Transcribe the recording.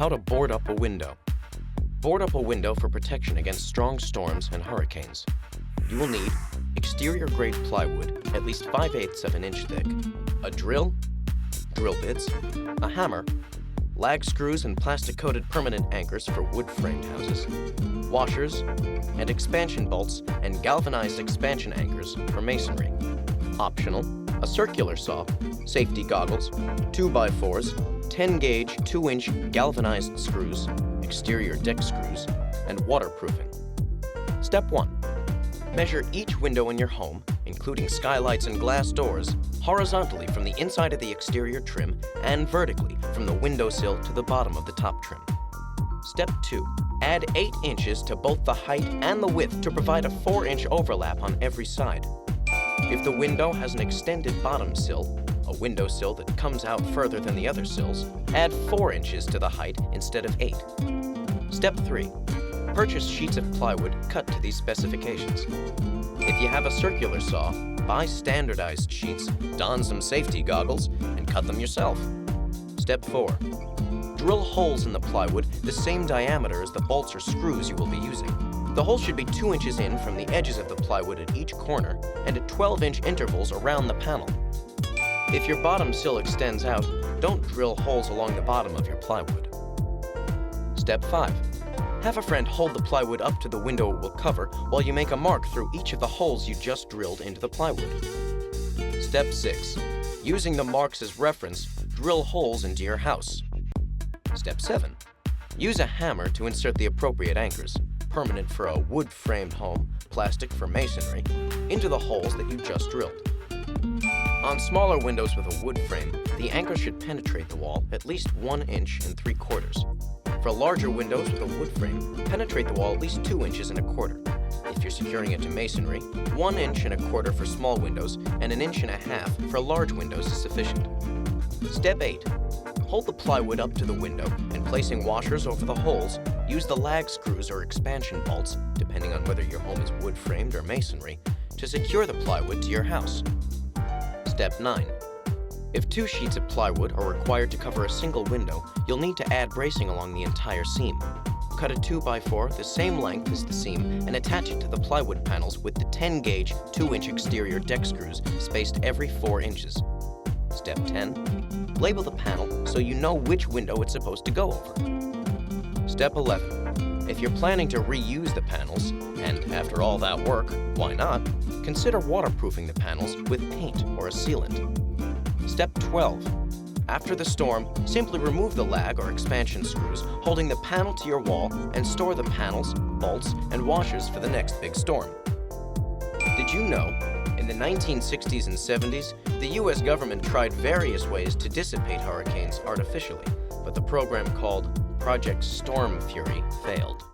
How to board up a window. Board up a window for protection against strong storms and hurricanes. You will need exterior-grade plywood, at least 5/8 of an inch thick, a drill bits, a hammer, lag screws and plastic-coated permanent anchors for wood-framed houses, washers, and expansion bolts and galvanized expansion anchors for masonry. Optional, a circular saw, safety goggles, 2x4s, 10-gauge 2-inch galvanized screws, exterior deck screws, and waterproofing. Step 1. Measure each window in your home, including skylights and glass doors, horizontally from the inside of the exterior trim and vertically from the windowsill to the bottom of the top trim. Step 2. Add 8 inches to both the height and the width to provide a 4-inch overlap on every side. If the window has an extended bottom sill, a windowsill that comes out further than the other sills, add 4 inches to the height instead of 8. Step 3. Purchase sheets of plywood cut to these specifications. If you have a circular saw, buy standardized sheets, don some safety goggles, and cut them yourself. Step 4. Drill holes in the plywood the same diameter as the bolts or screws you will be using. The holes should be 2 inches in from the edges of the plywood at each corner and at 12-inch intervals around the panel. If your bottom sill extends out, don't drill holes along the bottom of your plywood. Step 5. Have a friend hold the plywood up to the window it will cover while you make a mark through each of the holes you just drilled into the plywood. Step 6. Using the marks as reference, drill holes into your house. Step 7. Use a hammer to insert the appropriate anchors, permanent for a wood-framed home, plastic for masonry, into the holes that you just drilled. On smaller windows with a wood frame, the anchor should penetrate the wall at least 1 inch and 3/4. For larger windows with a wood frame, penetrate the wall at least 2 inches and 1/4. If you're securing it to masonry, 1 inch and 1/4 for small windows and 1.5 inches for large windows is sufficient. Step 8. Hold the plywood up to the window and placing washers over the holes, use the lag screws or expansion bolts, depending on whether your home is wood framed or masonry, to secure the plywood to your house. Step 9. If 2 sheets of plywood are required to cover a single window, you'll need to add bracing along the entire seam. Cut a 2x4 the same length as the seam and attach it to the plywood panels with the 10-gauge 2-inch exterior deck screws spaced every 4 inches. Step 10. Label the panel so you know which window it's supposed to go over. Step 11. If you're planning to reuse the panels, and after all that work, why not, consider waterproofing the panels with paint or a sealant. Step 12. After the storm, simply remove the lag or expansion screws holding the panel to your wall and store the panels, bolts, and washers for the next big storm. Did you know, in the 1960s and 70s, the U.S. government tried various ways to dissipate hurricanes artificially, but the program called Project Storm Fury failed.